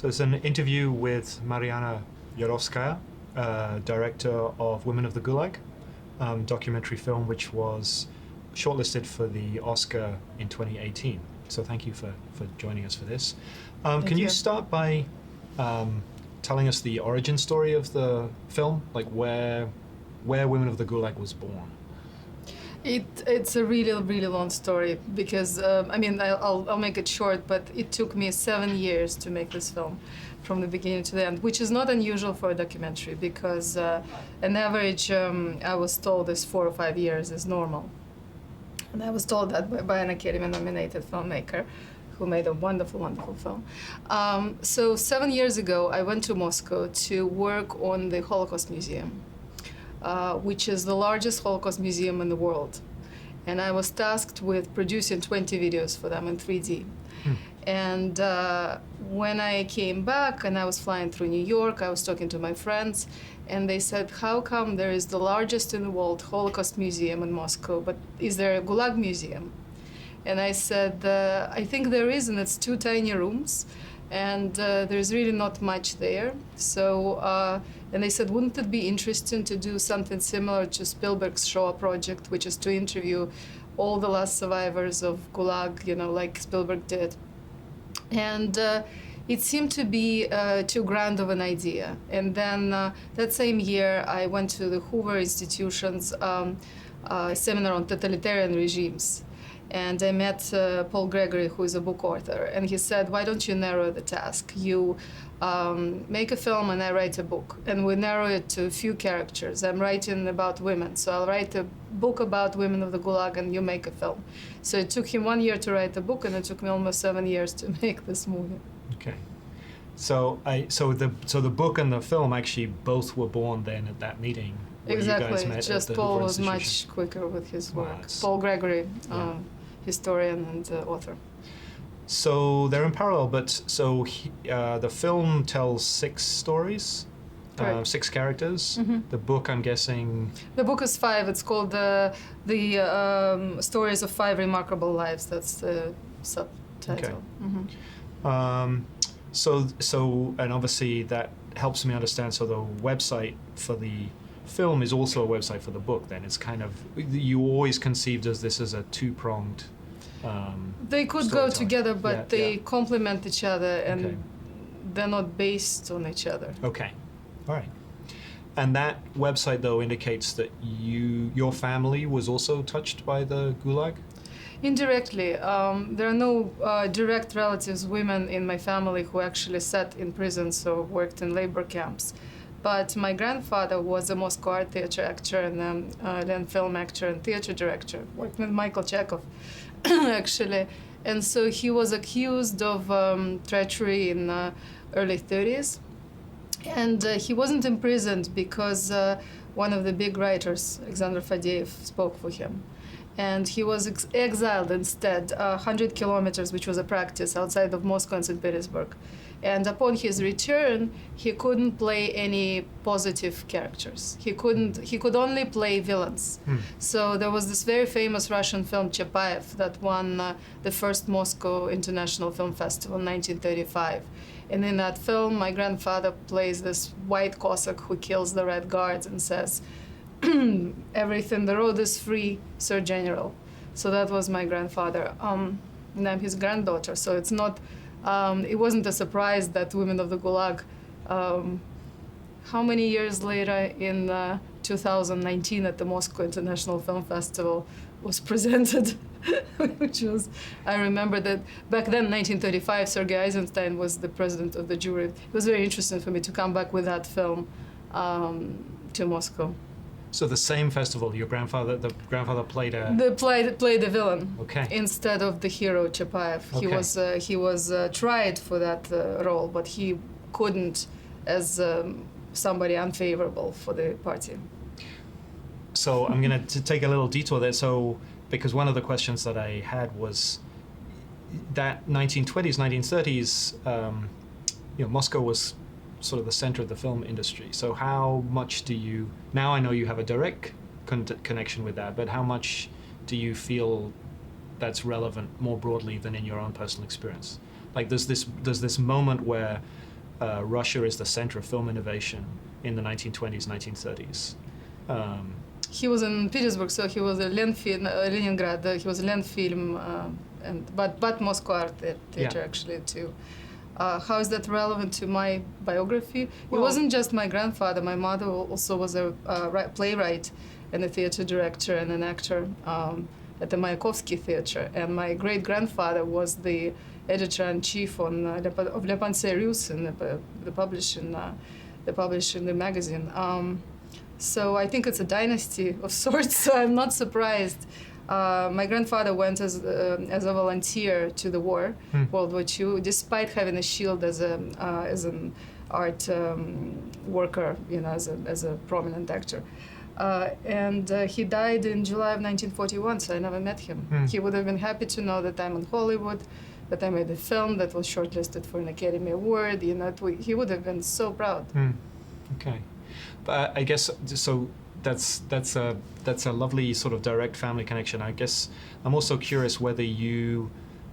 So it's an interview with Marianna Yarovskaya, director of Women of the Gulag, documentary film which was shortlisted for the Oscar in 2018. So thank you for joining us for this. Can you start by telling us the origin story of the film, like where Women of the Gulag was born? It's a really long story because I'll make it short, but it took me 7 years to make this film from the beginning to the end, which is not unusual for a documentary because an average I was told is 4 or 5 years is normal, and I was told that by an Academy-nominated filmmaker who made a wonderful film. So 7 years ago I went to Moscow to work on the Holocaust Museum, which is the largest Holocaust museum in the world. And I was tasked with producing 20 videos for them in 3D. And when I came back and I was flying through New York, I was talking to my friends, and they said, how come there is the largest in the world Holocaust museum in Moscow, but is there a Gulag museum? And I said, I think there is, and it's 2 tiny rooms, and there's really not much there. So, and they said, wouldn't it be interesting to do something similar to Spielberg's Shoah project, which is to interview all the last survivors of Gulag, like Spielberg did. And it seemed to be too grand of an idea. And then that same year, I went to the Hoover Institution's seminar on totalitarian regimes. And I met Paul Gregory, who is a book author, and he said, why don't you narrow the task? You make a film and I write a book, and we narrow it to a few characters. I'm writing about women, so I'll write a book about women of the Gulag and you make a film. So it took him 1 year to write the book, and it took me almost 7 years to make this movie. Okay. So the book and the film actually both were born then at that meeting. Exactly, just Paul was much quicker with his work. Wow, Paul Gregory, historian and author. So they're in parallel, but the film tells 6 stories, 6 characters. Mm-hmm. The book, I'm guessing. The book is 5. It's called the Stories of 5 Remarkable Lives. That's the subtitle. Okay. Mm-hmm. So and obviously that helps me understand. So the website for the film is also a website for the book. Then it's kind of, you always conceived as this as a 2-pronged. They could go together, but they complement each other, and they're not based on each other. Okay, all right. And that website though indicates that your family was also touched by the Gulag? Indirectly. There are no direct relatives, women in my family who actually sat in prisons or worked in labor camps. But my grandfather was a Moscow art theater actor and then film actor and theater director, worked with Michael Chekhov, actually. And so he was accused of treachery in early 30s. And he wasn't imprisoned because one of the big writers, Alexander Fadeev, spoke for him. And he was exiled instead, 100 kilometers, which was a practice outside of Moscow and St. Petersburg. And upon his return, he couldn't play any positive characters. He could only play villains. So there was this very famous Russian film, Chapayev, that won the first Moscow International Film Festival in 1935. And in that film, my grandfather plays this white Cossack who kills the Red Guards and says, everything, the road is free, Sir General. So that was my grandfather. And I'm his granddaughter, so it's not, it wasn't a surprise that Women of the Gulag, how many years later in 2019 at the Moscow International Film Festival was presented, which was, I remember that back then, 1935, Sergei Eisenstein was the president of the jury. It was very interesting for me to come back with that film to Moscow. So the same festival, the grandfather played a... Played the villain. Okay. Instead of the hero Chapayev. Okay. He was tried for that role, but he couldn't as somebody unfavorable for the party. So I'm going to take a little detour there. So because one of the questions that I had was that 1920s, 1930s, Moscow was sort of the center of the film industry. So how much do you, now I know you have a direct connection with that, but how much do you feel that's relevant more broadly than in your own personal experience? Like there's this moment where Russia is the center of film innovation in the 1920s, 1930s. He was in Petersburg, so he was a Leningrad. He was a Lenfilm, but Moscow Art Theater actually too. How is that relevant to my biography? Well, it wasn't just my grandfather. My mother also was a playwright and a theater director and an actor at the Mayakovsky Theater. And my great-grandfather was the editor-in-chief of Le Pensée Russe, and the publishing the magazine. So I think it's a dynasty of sorts. So I'm not surprised. My grandfather went as a volunteer to the war, World War II, despite having a shield as an art worker, as a prominent actor. And he died in July of 1941, so I never met him. He would have been happy to know that I'm in Hollywood, that I made a film that was shortlisted for an Academy Award. He would have been so proud. Okay, but I guess so. That's a lovely sort of direct family connection. I guess I'm also curious whether you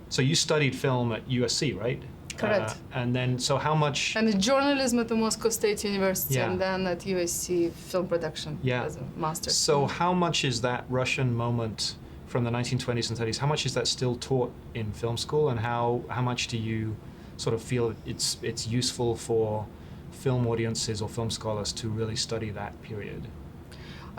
studied film at USC, right? Correct. And then, so how much? And journalism at the Moscow State University, Yeah. and then at USC film production as a master. So how much is that Russian moment from the 1920s and 30s? How much is that still taught in film school, and how much do you sort of feel it's useful for film audiences or film scholars to really study that period?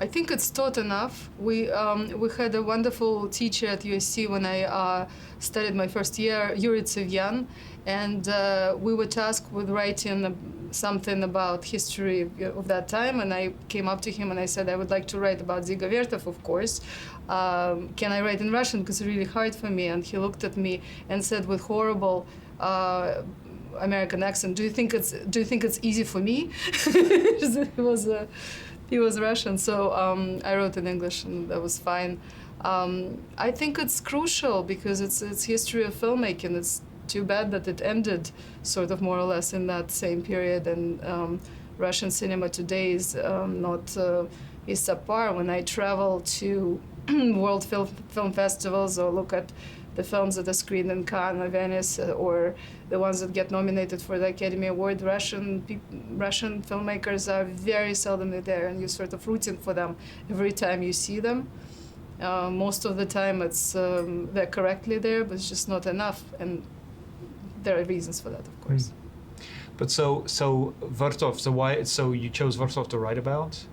I think it's taught enough. We had a wonderful teacher at USC when I studied my first year, Yuri Tsivyan, and we were tasked with writing something about history of that time. And I came up to him and I said, I would like to write about Dziga Vertov, of course. Can I write in Russian? Because it's really hard for me. And he looked at me and said with horrible American accent, do you think it's easy for me? He was Russian, so I wrote in English, and that was fine. I think it's crucial because it's history of filmmaking. It's too bad that it ended sort of more or less in that same period, and Russian cinema today is is subpar. When I travel to world film festivals or look at the films that are screened in Cannes or Venice, or the ones that get nominated for the Academy Award, Russian filmmakers are very seldomly there, and you're sort of rooting for them every time you see them. Most of the time they're correctly there, but it's just not enough, and there are reasons for that, of course. But so Vertov, so you chose Vertov to write about?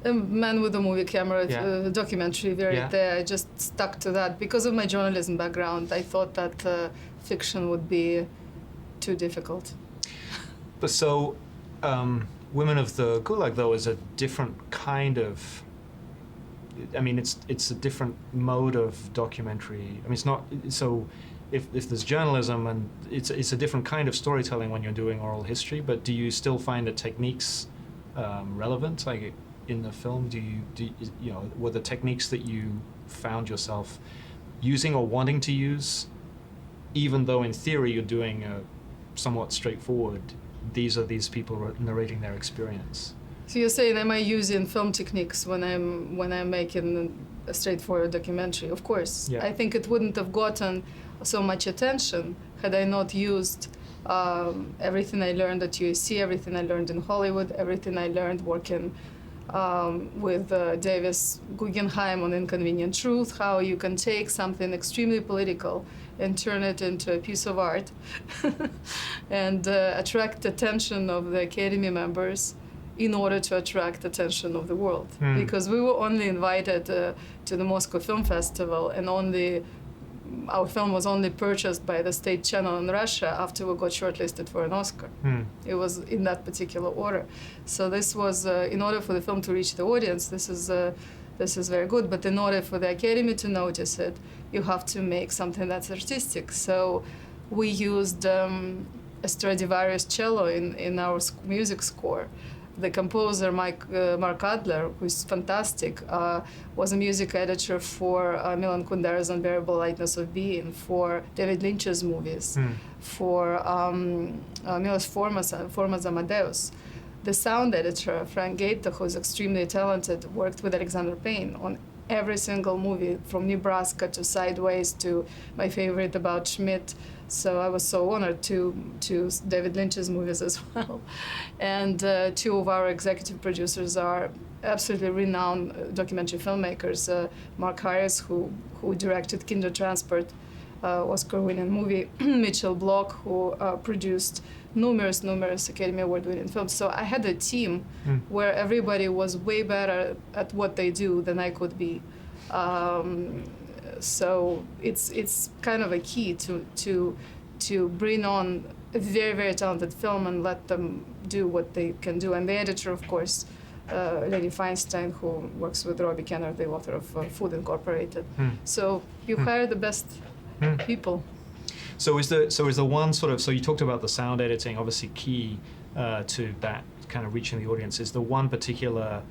A Man with a Movie Camera, documentary, Yeah. there. I just stuck to that because of my journalism background. I thought that fiction would be too difficult. But so, Women of the Gulag, though, is a different kind of. I mean, it's a different mode of documentary. I mean, it's not so. If there's journalism, and it's a different kind of storytelling when you're doing oral history. But do you still find the techniques relevant? Like in the film, were the techniques that you found yourself using or wanting to use, even though in theory you're doing a somewhat straightforward, these are these people narrating their experience? So you're saying, am I using film techniques when I'm making a straightforward documentary? Of course. Yeah. I think it wouldn't have gotten so much attention had I not used everything I learned at USC, everything I learned in Hollywood, everything I learned working with Davis Guggenheim on Inconvenient Truth, how you can take something extremely political and turn it into a piece of art and attract attention of the Academy members in order to attract attention of the world. Because we were only invited to the Moscow Film Festival, and our film was only purchased by the state channel in Russia after we got shortlisted for an Oscar. It was in that particular order. So this was, in order for the film to reach the audience, this is very good, but in order for the Academy to notice it, you have to make something that's artistic. So we used a Stradivarius cello in our music score. The composer, Mark Adler, who's fantastic, was a music editor for Milan Kundera's Unbearable Lightness of Being, for David Lynch's movies, for Milos Forman's Amadeus. The sound editor, Frank Gaeta, who's extremely talented, worked with Alexander Payne on every single movie, from Nebraska to Sideways to my favorite about Schmidt. So I was so honored to David Lynch's movies as well. And two of our executive producers are absolutely renowned documentary filmmakers. Mark Harris, who directed Kindertransport, Oscar-winning movie, Mitchell Block, who produced numerous Academy Award-winning films. So I had a team where everybody was way better at what they do than I could be. So it's kind of a key to bring on a very talented film and let them do what they can do. And the editor, of course, Lady Feinstein, who works with Robbie Kenner, the author of Food Incorporated. So you hire the best people. So is the one sort of, so you talked about the sound editing, obviously key to that kind of reaching the audience. Is the one particular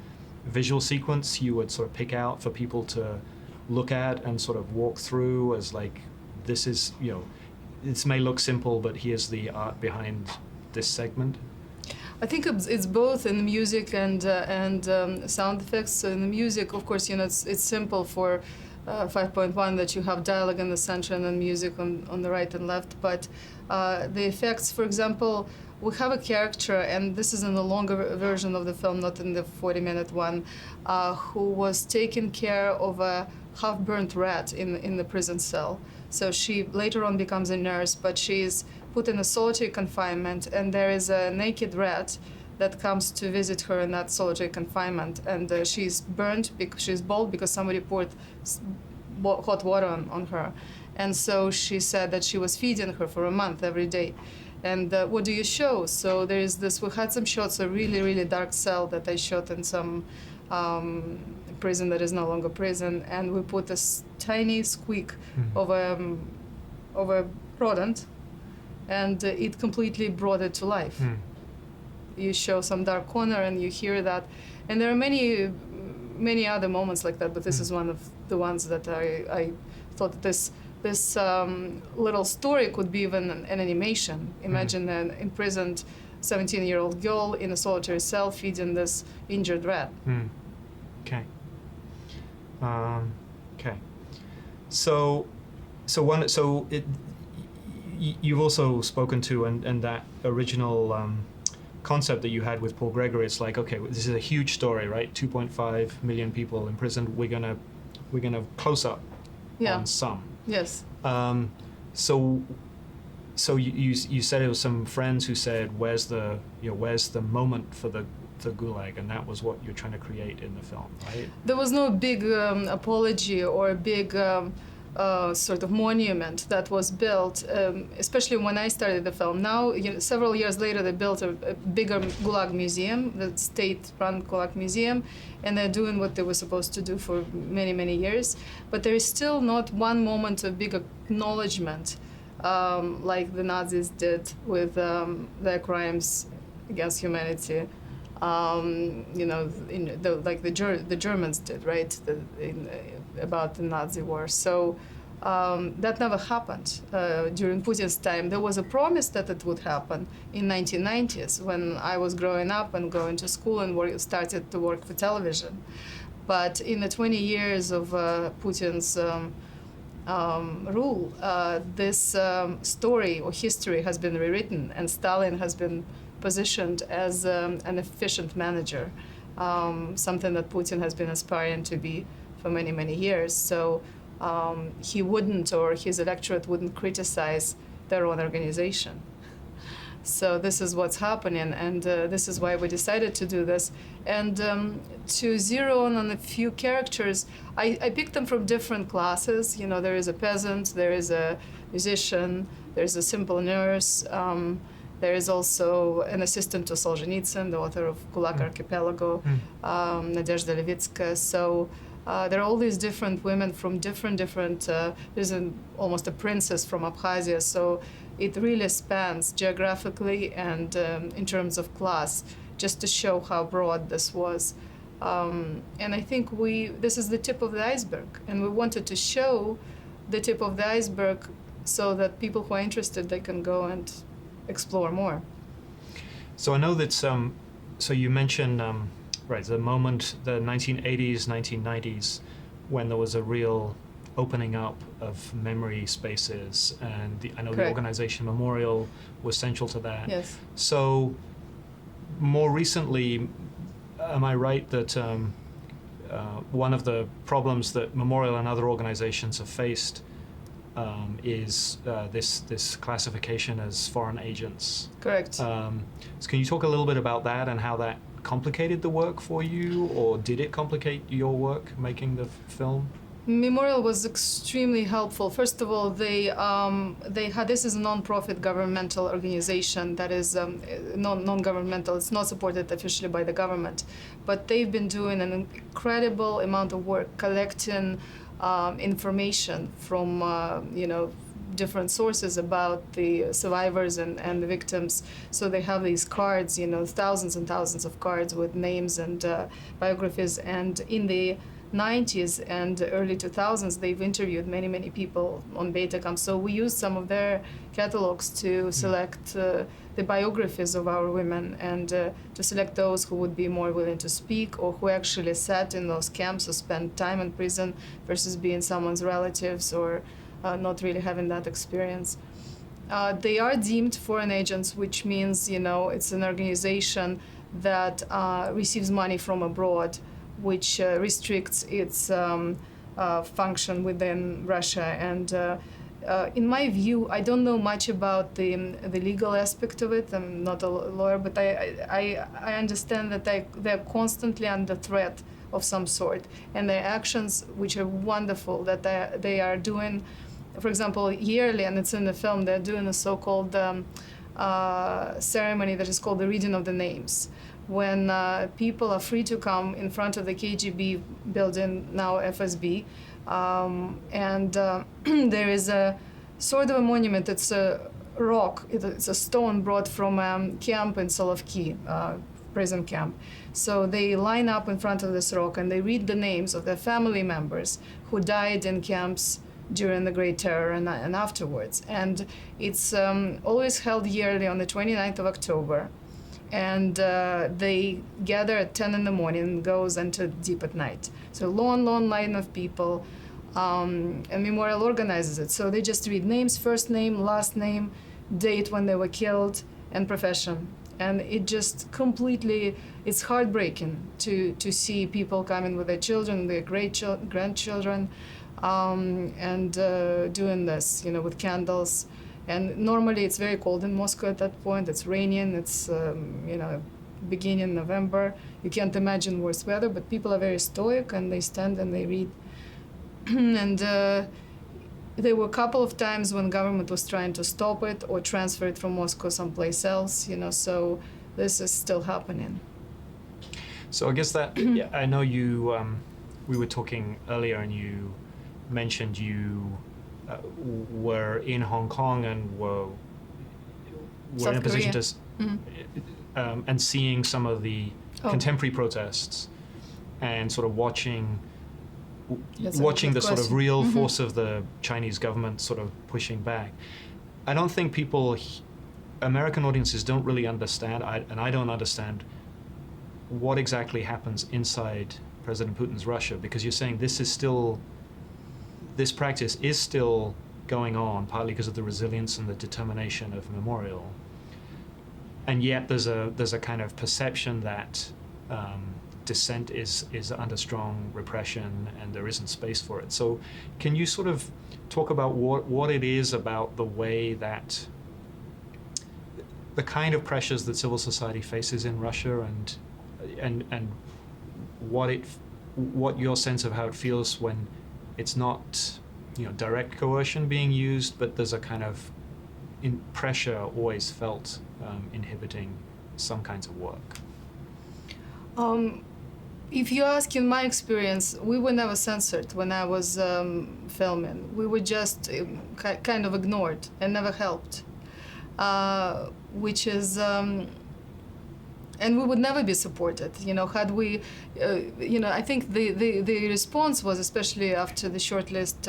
visual sequence you would sort of pick out for people to look at and sort of walk through as like, this is, you know, this may look simple, but here's the art behind this segment? I think it's both in music and sound effects. So in the music, of course, you know, it's simple for 5.1 that you have dialogue in the center and then music on the right and left. But the effects, for example, we have a character, and this is in the longer version of the film, not in the 40-minute one, who was taking care of a half-burnt rat in the prison cell. So she later on becomes a nurse, but she's put in a solitary confinement, and there is a naked rat that comes to visit her in that solitary confinement, and she's burnt because she's bald because somebody poured hot water on her. And so she said that she was feeding her for a month every day. And what do you show? So there's this, we had some shots, a really dark cell that I shot in some prison that is no longer prison, and we put this tiny squeak of a rodent, and it completely brought it to life. You show some dark corner and you hear that. And there are many other moments like that, but this is one of the ones that I thought this little story could be even an animation. Imagine an imprisoned 17-year-old girl in a solitary cell feeding this injured rat. Okay. Okay. So you've also spoken to and that original concept that you had with Paul Gregory. It's like, okay, this is a huge story, right? 2.5 million people imprisoned. We're gonna close up on some. Yes. So you said it was some friends who said, where's the moment for the Gulag, and that was what you're trying to create in the film, right? There was no big apology or a big sort of monument that was built, especially when I started the film. Now, several years later, they built a bigger Gulag museum, the state-run Gulag museum, and they're doing what they were supposed to do for many years. But there is still not one moment of big acknowledgement, like the Nazis did with their crimes against humanity. Like the Germans did, right? About the Nazi war. So that never happened during Putin's time. There was a promise that it would happen in 1990s when I was growing up and going to school and started to work for television. But in the 20 years of Putin's rule, this story or history has been rewritten, and Stalin has been positioned as an efficient manager, something that Putin has been aspiring to be for many years. So he wouldn't, or his electorate wouldn't criticize their own organization. So this is what's happening, and this is why we decided to do this. And to zero in on a few characters, I picked them from different classes. There is a peasant, there is a musician, there's a simple nurse, there is also an assistant to Solzhenitsyn, the author of Gulag Archipelago, Nadezhda Levitskaya. So there are all these different women from different. There's almost a princess from Abkhazia. So it really spans geographically and in terms of class, just to show how broad this was. And I think this is the tip of the iceberg, and we wanted to show the tip of the iceberg so that people who are interested, they can go and explore more. So I know that so you mentioned right, the moment, the 1980s, 1990s, when there was a real opening up of memory spaces, and I know the Correct. organization Memorial was central to that. Yes. So more recently, am I right that one of the problems that Memorial and other organizations have faced is this classification as foreign agents? Correct. So can you talk a little bit about that and how that complicated the work for you, or did it complicate your work making the film? Memorial was extremely helpful. First of all, they had, this is a non-profit governmental organization that is non-governmental. It's not supported officially by the government, but they've been doing an incredible amount of work collecting information from different sources about the survivors and the victims. So they have these cards, thousands and thousands of cards with names and biographies, and in the 90s and early 2000s, they've interviewed many people on Betacam. So we used some of their catalogs to select the biographies of our women, and to select those who would be more willing to speak, or who actually sat in those camps or spent time in prison versus being someone's relatives or not really having that experience. They are deemed foreign agents, which means, it's an organization that receives money from abroad, which restricts its function within Russia. And in my view, I don't know much about the legal aspect of it. I'm not a lawyer, but I understand that they're constantly under threat of some sort. And their actions, which are wonderful, that they are doing, for example, yearly, and it's in the film, they're doing a so-called ceremony that is called the reading of the names, when people are free to come in front of the KGB building, now FSB, and there is a sort of a monument. It's a rock, it's a stone brought from camp in Solovki, prison camp. So they line up in front of this rock and they read the names of their family members who died in camps during the Great Terror and afterwards. And it's always held yearly on the 29th of October. And they gather at 10 in the morning and goes until deep at night. So long line of people, and Memorial organizes it. So they just read names, first name, last name, date when they were killed, and profession. And it just completely, it's heartbreaking to see people coming with their children, their grandchildren, and doing this, with candles. And normally it's very cold in Moscow at that point. It's raining. It's beginning November. You can't imagine worse weather. But people are very stoic, and they stand and they read. And there were a couple of times when government was trying to stop it or transfer it from Moscow someplace else. So this is still happening. So I guess that I know you. We were talking earlier, and you mentioned you were in Hong Kong and were South in a position Korea. to and seeing some of the contemporary protests, and sort of watching the sort of real force of the Chinese government sort of pushing back. I don't think American audiences don't really understand, and I don't understand what exactly happens inside President Putin's Russia, because you're saying this practice is still going on, partly because of the resilience and the determination of Memorial. And yet there's a kind of perception that dissent is under strong repression and there isn't space for it. So can you sort of talk about what it is about the way that the kind of pressures that civil society faces in Russia, and what your sense of how it feels when it's not direct coercion being used, but there's a kind of pressure always felt inhibiting some kinds of work? If you ask, in my experience, we were never censored when I was filming. We were just kind of ignored and never helped, which is, and we would never be supported. Had we, I think the response was, especially after the shortlist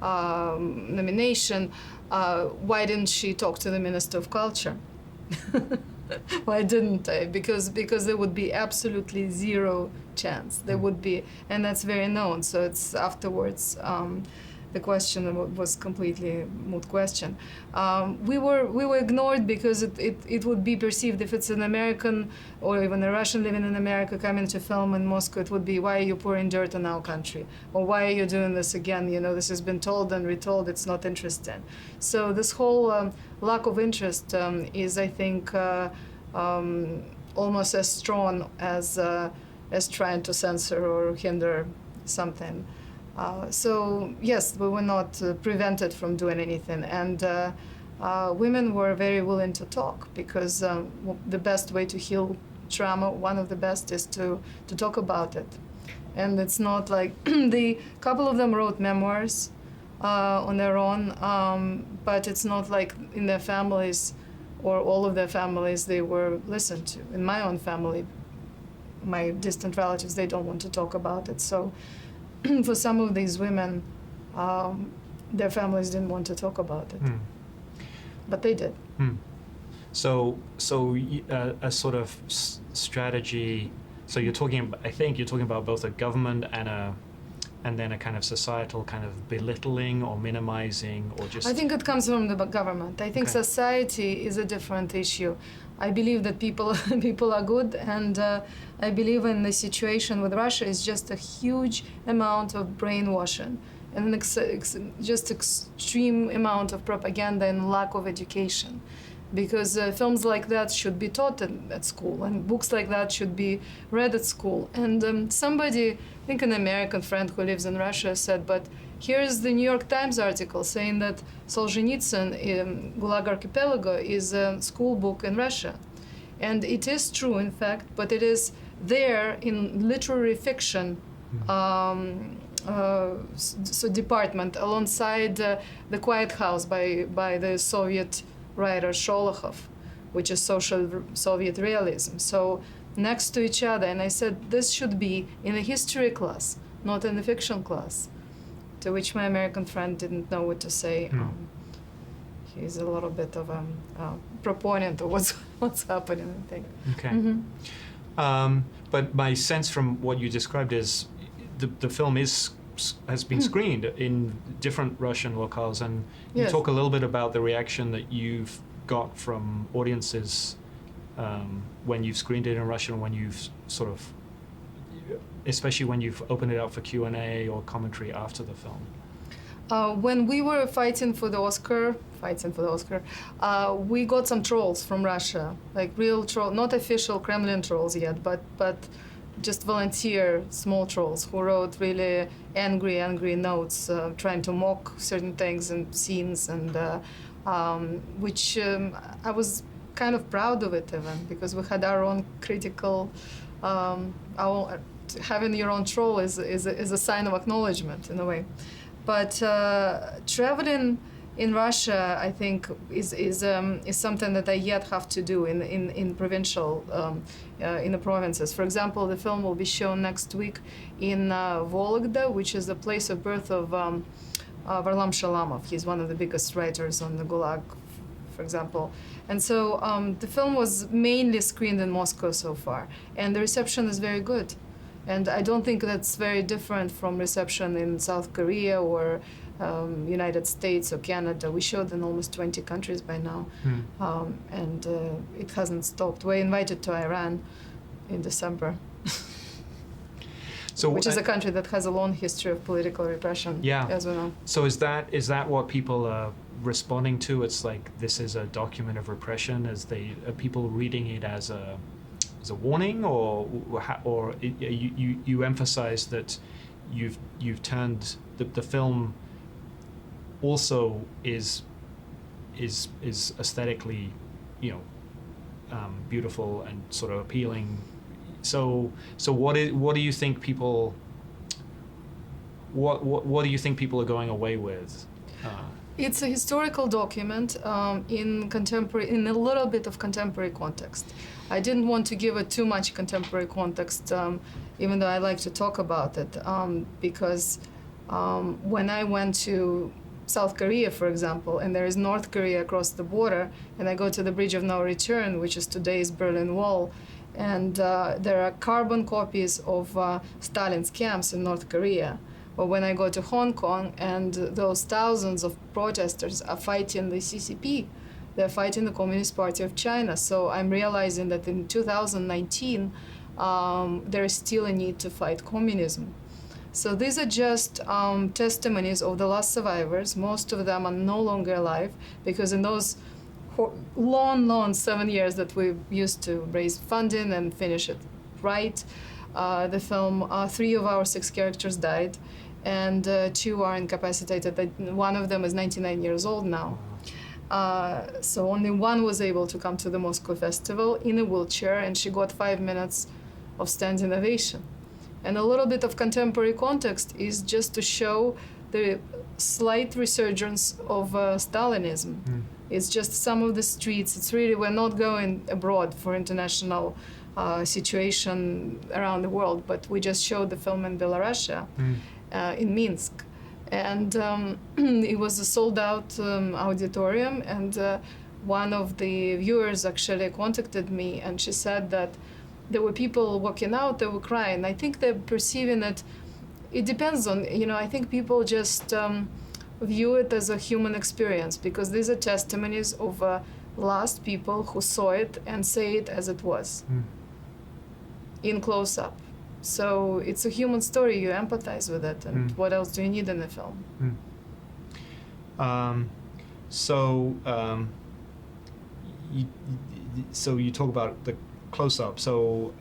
nomination, why didn't she talk to the Minister of Culture? Why didn't I? Because there would be absolutely zero chance. There would be, and that's very known. So it's afterwards. The question was completely moot question. We were ignored because it would be perceived, if it's an American or even a Russian living in America coming to film in Moscow, it would be, why are you pouring dirt on our country, or why are you doing this again? You know, this has been told and retold. It's not interesting. So this whole lack of interest is, I think, almost as strong as trying to censor or hinder something. So yes, we were not prevented from doing anything, and women were very willing to talk, because the best way to heal trauma, one of the best, is to talk about it. And it's not like the couple of them wrote memoirs on their own, but it's not like in their families or all of their families they were listened to. In my own family, my distant relatives, they don't want to talk about it. So for some of these women, their families didn't want to talk about it, but they did. So a sort of strategy. So you're talking. I think you're talking about both a government and then a kind of societal kind of belittling or minimizing, or just. I think it comes from the government. I think society is a different issue. I believe that people are good, and I believe in the situation with Russia is just a huge amount of brainwashing and just extreme amount of propaganda and lack of education. Because films like that should be taught at school, and books like that should be read at school. And somebody, I think an American friend who lives in Russia, said, but here's the New York Times article saying that Solzhenitsyn in Gulag Archipelago is a school book in Russia. And it is true, in fact, but it is there in literary fiction department, alongside The Quiet House by the Soviet writer Sholokhov, which is social Soviet realism. So next to each other, and I said this should be in the history class, not in the fiction class. To which my American friend didn't know what to say. He's a little bit of a proponent of what's happening, I think. Okay. But my sense from what you described is the film has been screened in different Russian locales, and you talk a little bit about the reaction that you've got from audiences when you've screened it in Russian, when you've sort of, especially when you've opened it up for Q&A or commentary after the film. When we were fighting for the Oscar, we got some trolls from Russia, like real trolls, not official Kremlin trolls yet, but just volunteer small trolls who wrote really angry notes, trying to mock certain things and scenes, and which I was kind of proud of it, even, because we had our own critical. Having your own troll is a sign of acknowledgement in a way, but traveling in Russia, I think, is something that I yet have to do in provincial, in the provinces. For example, the film will be shown next week in Vologda, which is the place of birth of Varlam Shalamov. He's one of the biggest writers on the Gulag, for example. And so the film was mainly screened in Moscow so far, and the reception is very good. And I don't think that's very different from reception in South Korea or United States or Canada. We showed in almost 20 countries by now, and it hasn't stopped. We're invited to Iran in December, which is a country that has a long history of political repression, as we know. So is that what people are responding to? It's like this is a document of repression. Are people reading it as a warning, or you emphasize that you've turned the film also is aesthetically, beautiful and sort of appealing. So what do you think people? What do you think people are going away with? It's a historical document in a little bit of contemporary context. I didn't want to give it too much contemporary context, even though I like to talk about it, because when I went to South Korea, for example, and there is North Korea across the border, and I go to the Bridge of No Return, which is today's Berlin Wall, and there are carbon copies of Stalin's camps in North Korea. Or when I go to Hong Kong, and those thousands of protesters are fighting the CCP, they're fighting the Communist Party of China. So I'm realizing that in 2019, there is still a need to fight communism. So these are just testimonies of the last survivors. Most of them are no longer alive, because in those long 7 years that we used to raise funding and finish it right, the film, 3 of our 6 characters died, and 2 are incapacitated. One of them is 99 years old now. So only one was able to come to the Moscow festival in a wheelchair, and she got 5 minutes of standing ovation. And a little bit of contemporary context is just to show the slight resurgence of Stalinism. It's just some of the streets. It's really, we're not going abroad for international situation around the world, but we just showed the film in Belarusia, in Minsk. And it was a sold-out auditorium, and one of the viewers actually contacted me, and she said that there were people walking out, they were crying. I think they're perceiving it, it depends on, I think people just view it as a human experience, because these are testimonies of last people who saw it and say it as it was, in close-up. So it's a human story, you empathize with it, and what else do you need in a film? So you talk about the close-up. So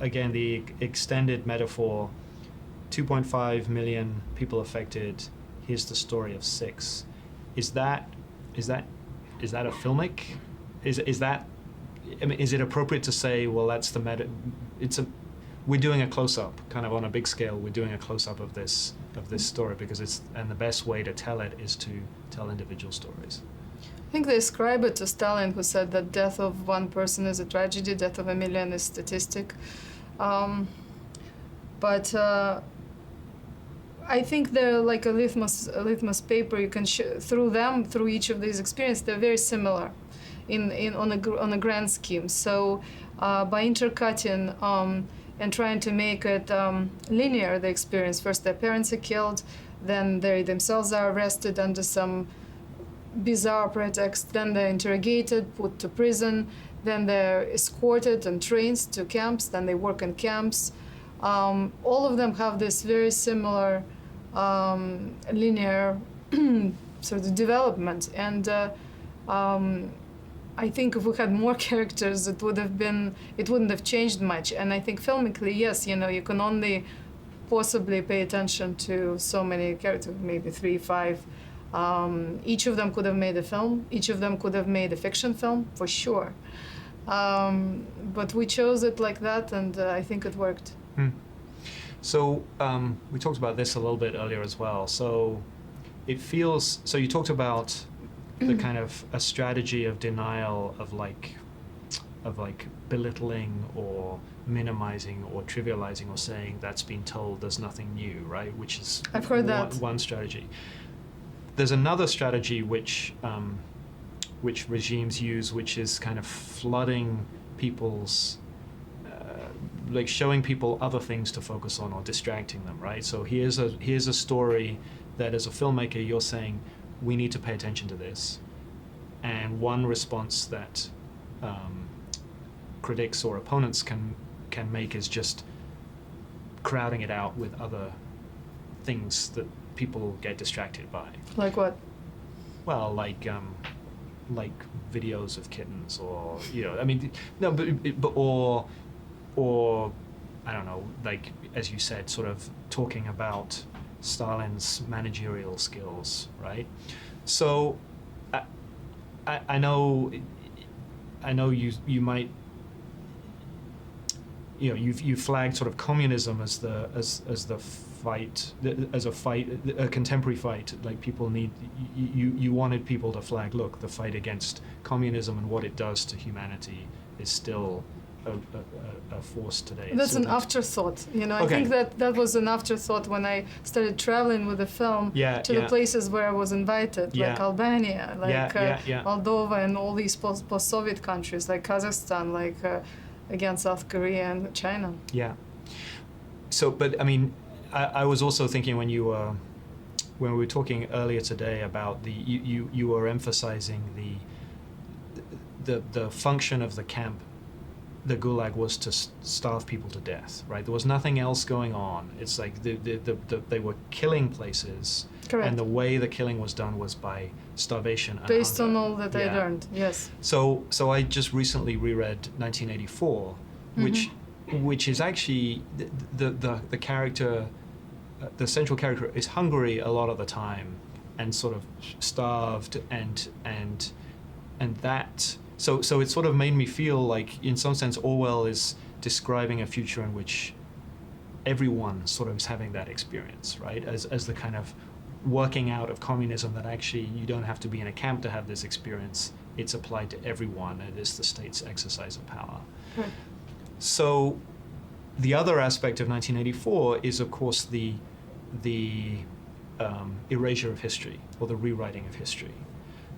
again, the extended metaphor, 2.5 million people affected. Here's the story of 6. Is that a filmic? Is that? I mean, is it appropriate to say, well, that's the meta? We're doing a close-up, kind of on a big scale. We're doing a close-up of this story because and the best way to tell it is to tell individual stories. I think they ascribe it to Stalin, who said that death of one person is a tragedy, death of a million is statistic. But I think they're like a litmus paper. You can through each of these experiences, they're very similar on a grand scheme. So by intercutting and trying to make it linear, the experience, first their parents are killed, then they themselves are arrested under some bizarre pretext, then they're interrogated, put to prison, then they're escorted and trained to camps, then they work in camps. All of them have this very similar linear sort of development. And I think if we had more characters, it wouldn't have changed much. And I think filmically, yes, you can only possibly pay attention to so many characters, maybe 3, 5. Each of them could have made a film. Each of them could have made a fiction film, for sure. But we chose it like that, and I think it worked. So we talked about this a little bit earlier as well. So it feels, so you talked about the kind of a strategy of denial of like belittling or minimizing or trivializing or saying that's been told, there's nothing new, right? Which is I've heard that. One strategy. There's another strategy which regimes use, which is kind of flooding people's, like showing people other things to focus on or distracting them, right? So here's a story that as a filmmaker you're saying, we need to pay attention to this. And one response that critics or opponents can make is just crowding it out with other things that people get distracted by. Like what? Well, like videos of kittens, or I mean, no, but or I don't know, like as you said, sort of talking about Stalin's managerial skills, right? So I know you might, you flagged sort of communism as the fight, a contemporary fight. Like people need, you wanted people to flag, look, the fight against communism and what it does to humanity is still a force today. That's an afterthought, you know. I Okay. think that was an afterthought when I started traveling with the film Yeah, to yeah. the places where I was invited, like Yeah. Albania, like Yeah. Moldova, and all these post-Soviet countries, like Kazakhstan, like again South Korea and China. Yeah. So, but I mean, I was also thinking when we were talking earlier today about you were emphasizing the function of the camp. The Gulag was to starve people to death, right? There was nothing else going on. It's like they were killing places, Correct. and the way the killing was done was by starvation and Based hunger. on all that I Yeah. learned, yes. So I just recently reread 1984, which is actually the character, the central character is hungry a lot of the time, and sort of starved and that. So it sort of made me feel like, in some sense, Orwell is describing a future in which everyone sort of is having that experience, right? As the kind of working out of communism, that actually you don't have to be in a camp to have this experience. It's applied to everyone. It is the state's exercise of power. Right. So the other aspect of 1984 is, of course, the erasure of history, or the rewriting of history.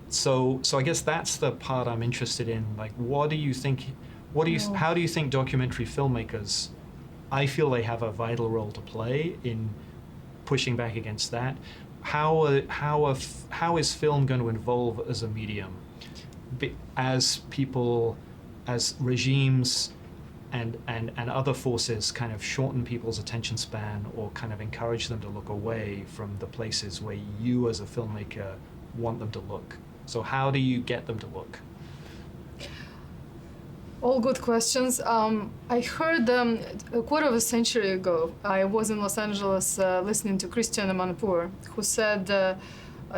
So I guess that's the part I'm interested in. Like, how do you think documentary filmmakers, I feel they have a vital role to play in pushing back against that. How is film going to evolve as a medium, as people, as regimes and other forces kind of shorten people's attention span, or kind of encourage them to look away from the places where you as a filmmaker want them to look? So how do you get them to look? All good questions. I heard a quarter of a century ago, I was in Los Angeles listening to Christian Amanpour, who said that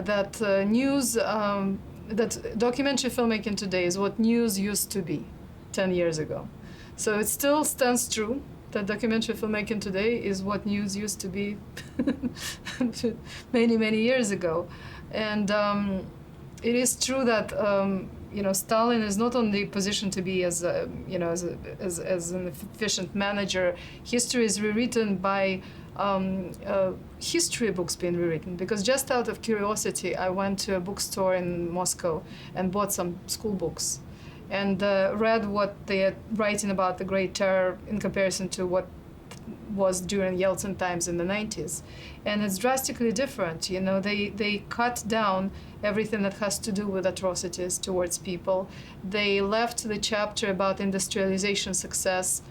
that documentary filmmaking today is what news used to be 10 years ago. So it still stands true that documentary filmmaking today is what news used to be many, many years ago. And it is true that Stalin is not only positioned to be as an efficient manager. History is rewritten by history books being rewritten. Because just out of curiosity, I went to a bookstore in Moscow and bought some school books, and read what they are writing about the Great Terror in comparison to what was during Yeltsin times in the 90s. And it's drastically different. You know, they cut down everything that has to do with atrocities towards people. They left the chapter about industrialization success,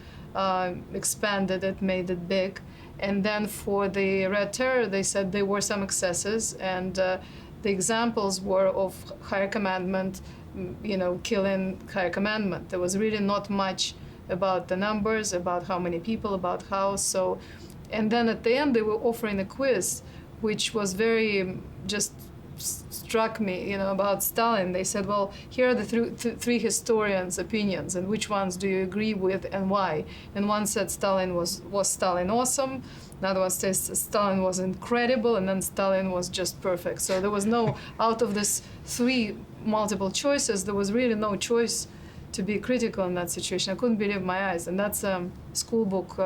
expanded it, made it big. And then for the Red Terror, they said there were some excesses, and the examples were of higher commandment, killing higher commandment. There was really not much about the numbers, about how many people, about how. So, and then at the end they were offering a quiz, which was very just struck me, about Stalin. They said, well, here are the three historians' opinions, and which ones do you agree with and why? And one said Stalin was Stalin awesome. Another one says Stalin was incredible, and then Stalin was just perfect. So there was no, out of this three multiple choices, there was really no choice to be critical in that situation. I couldn't believe my eyes. And that's a school book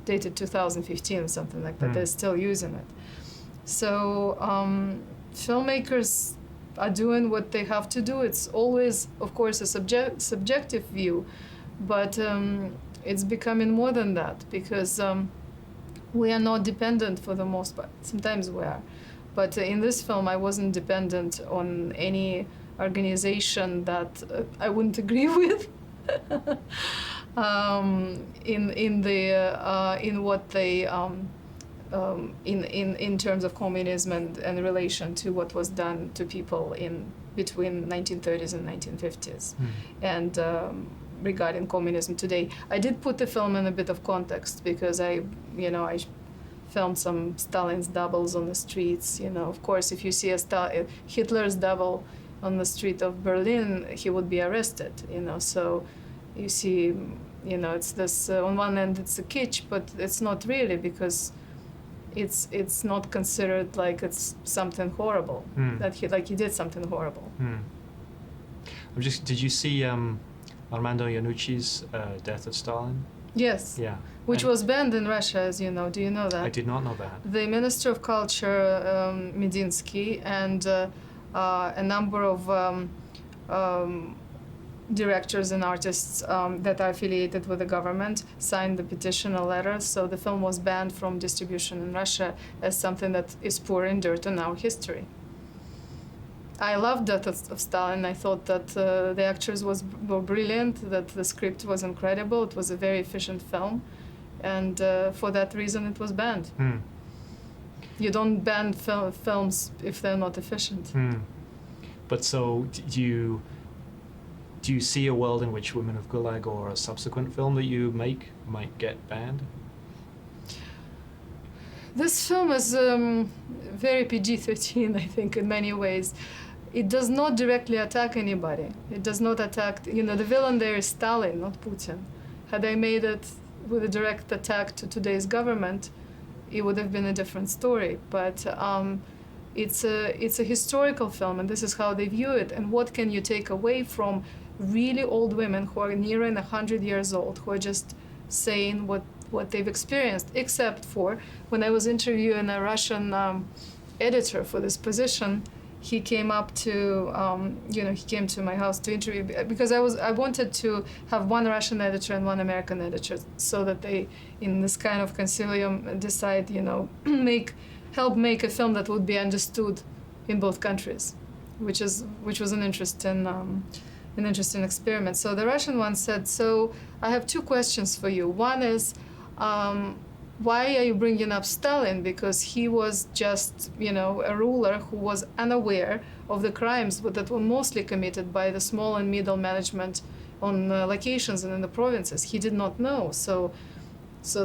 dated 2015 or something like that. They're still using it. So filmmakers are doing what they have to do. It's always, of course, a subjective view, but it's becoming more than that, because we are not dependent for the most part. Sometimes we are. But in this film, I wasn't dependent on any organization that I wouldn't agree with in what they in terms of communism and relation to what was done to people in between 1930s and 1950s, and regarding communism today. I did put the film in a bit of context, because I filmed some Stalin's doubles on the streets. Of course, if you see Hitler's double on the street of Berlin, he would be arrested. So you see, it's this. On one end, it's a kitsch, but it's not really, because it's not considered like it's something horrible that he did something horrible. Did you see Armando Iannucci's Death of Stalin. Yes. Yeah. Which And was banned in Russia, as you know. Do you know that? I did not know that. The Minister of Culture, Medinsky, and a number of directors and artists that are affiliated with the government signed the petition, a letter, so the film was banned from distribution in Russia as something that is pouring dirt on our history. I loved Death of Stalin. I thought that the actors were brilliant, that the script was incredible. It was a very efficient film, and for that reason it was banned. You don't ban films if they're not efficient. But so do you see a world in which Women of Gulag or a subsequent film that you make might get banned? This film is very PG-13, I think, in many ways. It does not directly attack anybody. It does not attack, the villain there is Stalin, not Putin. Had I made it with a direct attack to today's government, it would have been a different story. But it's a historical film, and this is how they view it. And what can you take away from really old women who are nearing 100 years old, who are just saying what they've experienced, except for when I was interviewing a Russian editor for this position. He came up to, he came to my house to interview, because I wanted to have one Russian editor and one American editor, so that they, in this kind of concilium, decide, help make a film that would be understood in both countries, which was an interesting experiment. So the Russian one said, so I have two questions for you. One is, why are you bringing up Stalin? Because he was just, a ruler who was unaware of the crimes that were mostly committed by the small and middle management on locations and in the provinces. He did not know. So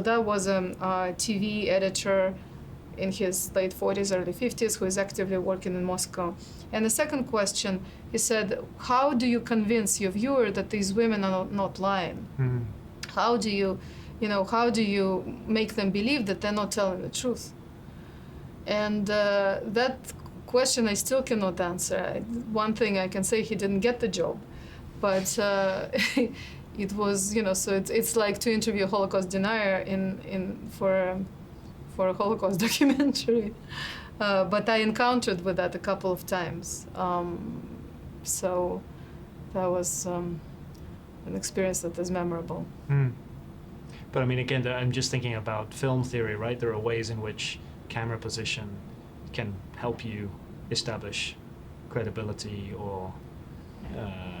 that was a TV editor in his late 40s, early 50s, who is actively working in Moscow. And the second question, he said, how do you convince your viewer that these women are not lying? How do you make them believe that they're not telling the truth? And that question I still cannot answer. One thing I can say, he didn't get the job, but it was, so it's like to interview a Holocaust denier for a Holocaust documentary. But I encountered with that a couple of times. So that was an experience that is memorable. But I mean, again, I'm just thinking about film theory, right? There are ways in which camera position can help you establish credibility, or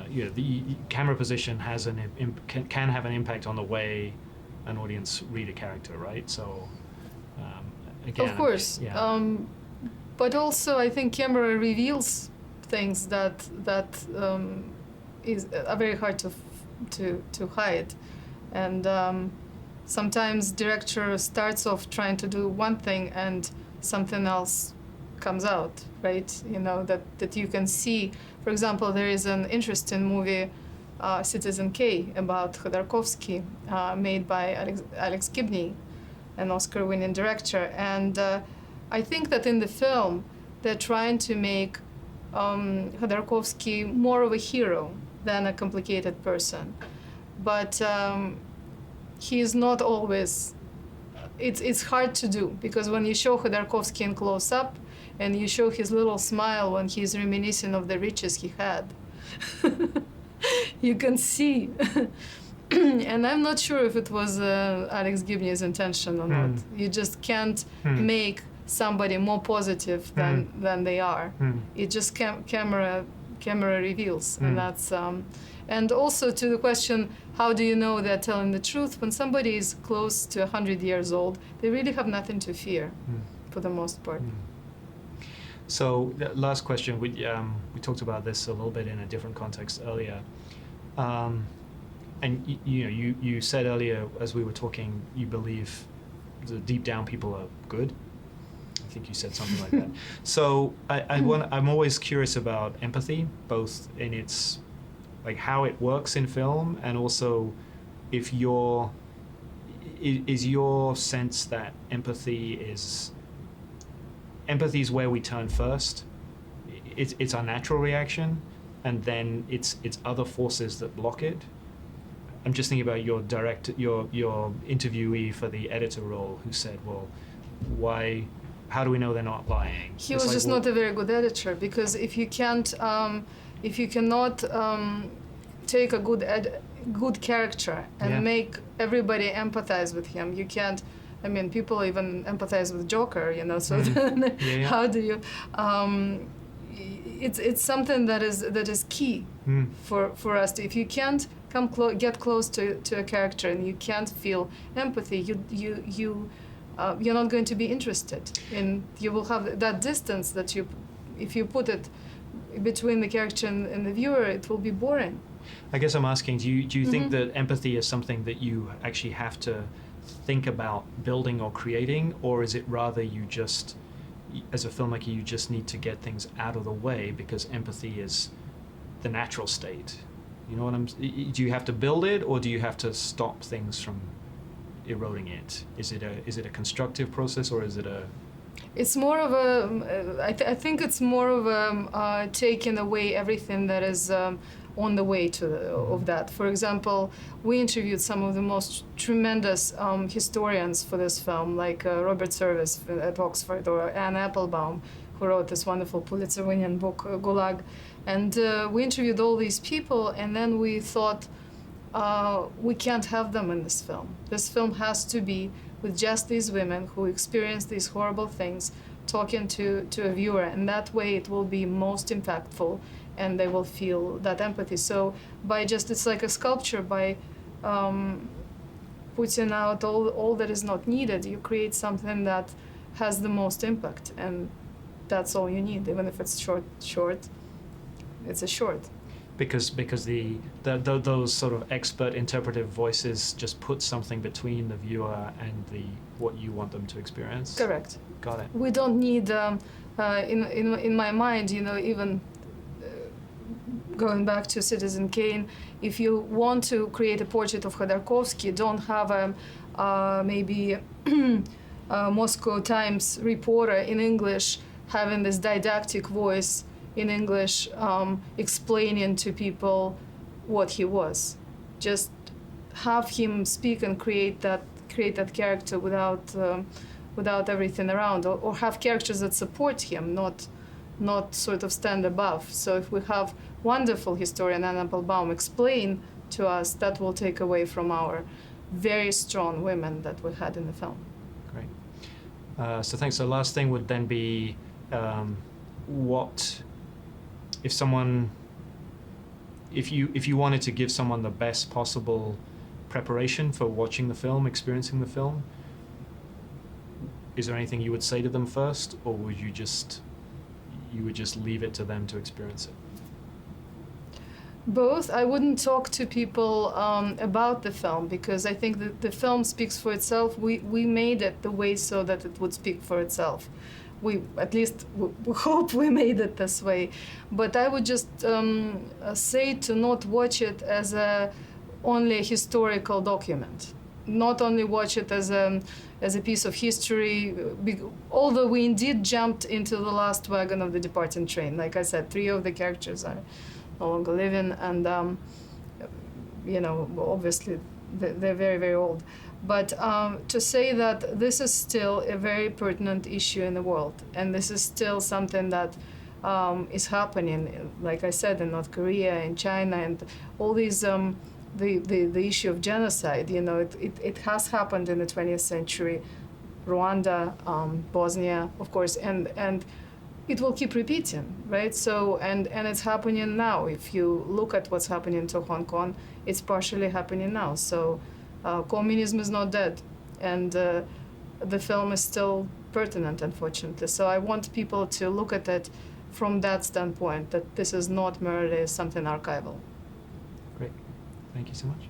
the camera position has can have an impact on the way an audience read a character, right? So again, of course, but also I think camera reveals things that are very hard to hide, and sometimes director starts off trying to do one thing and something else comes out, right? That you can see. For example, there is an interesting movie, Citizen K, about Khodorkovsky, made by Alex Gibney, an Oscar-winning director. And I think that in the film, they're trying to make Khodorkovsky more of a hero than a complicated person. But he is not always. It's hard to do, because when you show Khodorkovsky in close up and you show his little smile when he's reminiscing of the riches he had, you can see. And I'm not sure if it was Alex Gibney's intention or not. You just can't make somebody more positive than they are. It just camera reveals, and that's. And also to the question, how do you know they're telling the truth? When somebody is close to 100 years old, they really have nothing to fear, for the most part. So, last question. We talked about this a little bit in a different context earlier. And you said earlier, as we were talking, you believe that deep down people are good. I think you said something like that. So I'm always curious about empathy, both in its like how it works in film, and also if is your sense that empathy is where we turn first. It's our natural reaction, and then it's other forces that block it. I'm just thinking about your interviewee for the editor role, who said, "Well, why? How do we know they're not lying?" He It's was like, just well, not a very good editor, because if you can't, if you cannot take a good character and Yeah. make everybody empathize with him, you can't. I mean, people even empathize with Joker, you know. So then, Yeah, yeah. how do you? It's something that is key for us. If you can't get close to a character and you can't feel empathy, you're not going to be interested. And you will have that distance that if you put it between the character and the viewer, it will be boring. I guess I'm asking, do you think that empathy is something that you actually have to think about building or creating, or is it rather you just, as a filmmaker, you just need to get things out of the way because empathy is the natural state? You know what do you have to build it, or do you have to stop things from eroding it? Is it a constructive process, or is it a... It's more of a. I think it's more of a taking away everything that is on the way to of that. For example, we interviewed some of the most tremendous historians for this film, like Robert Service at Oxford, or Anne Applebaum, who wrote this wonderful Pulitzer-winning book, Gulag. And we interviewed all these people, and then we thought, we can't have them in this film. This film has to be with just these women who experience these horrible things, talking to a viewer, and that way it will be most impactful and they will feel that empathy. So it's like a sculpture, by putting out all that is not needed, you create something that has the most impact, and that's all you need. Even if it's short, it's a short. Because those sort of expert interpretive voices just put something between the viewer and what you want them to experience. Correct. Got it. We don't need, in my mind, you know, even going back to Citizen Kane, if you want to create a portrait of Khodorkovsky, don't have maybe a Moscow Times reporter in English having this didactic voice in English, explaining to people what he was. Just have him speak and create that character without everything around, or have characters that support him, not sort of stand above. So if we have wonderful historian Anne Applebaum explain to us, that will take away from our very strong women that we had in the film. Great. So thanks. So last thing would then be, what if you wanted to give someone the best possible preparation for watching the film, experiencing the film, is there anything you would say to them first, or would you just leave it to them to experience it? Both. I wouldn't talk to people about the film, because I think that the film speaks for itself. We made it the way so that it would speak for itself. We hope we made it this way. But I would just say to not watch it as only a historical document. Not only watch it as a piece of history, although we indeed jumped into the last wagon of the departing train. Like I said, 3 of the characters are no longer living, and you know, obviously they're very, very old. But to say that this is still a very pertinent issue in the world, and this is still something that is happening, like I said, in North Korea, in China, and all these, the issue of genocide, you know, it has happened in the 20th century, Rwanda, Bosnia, of course, and it will keep repeating, right? So, and it's happening now. If you look at what's happening to Hong Kong, it's partially happening now. So communism is not dead, and the film is still pertinent, unfortunately. So I want people to look at it from that standpoint, that this is not merely something archival. Great. Thank you so much.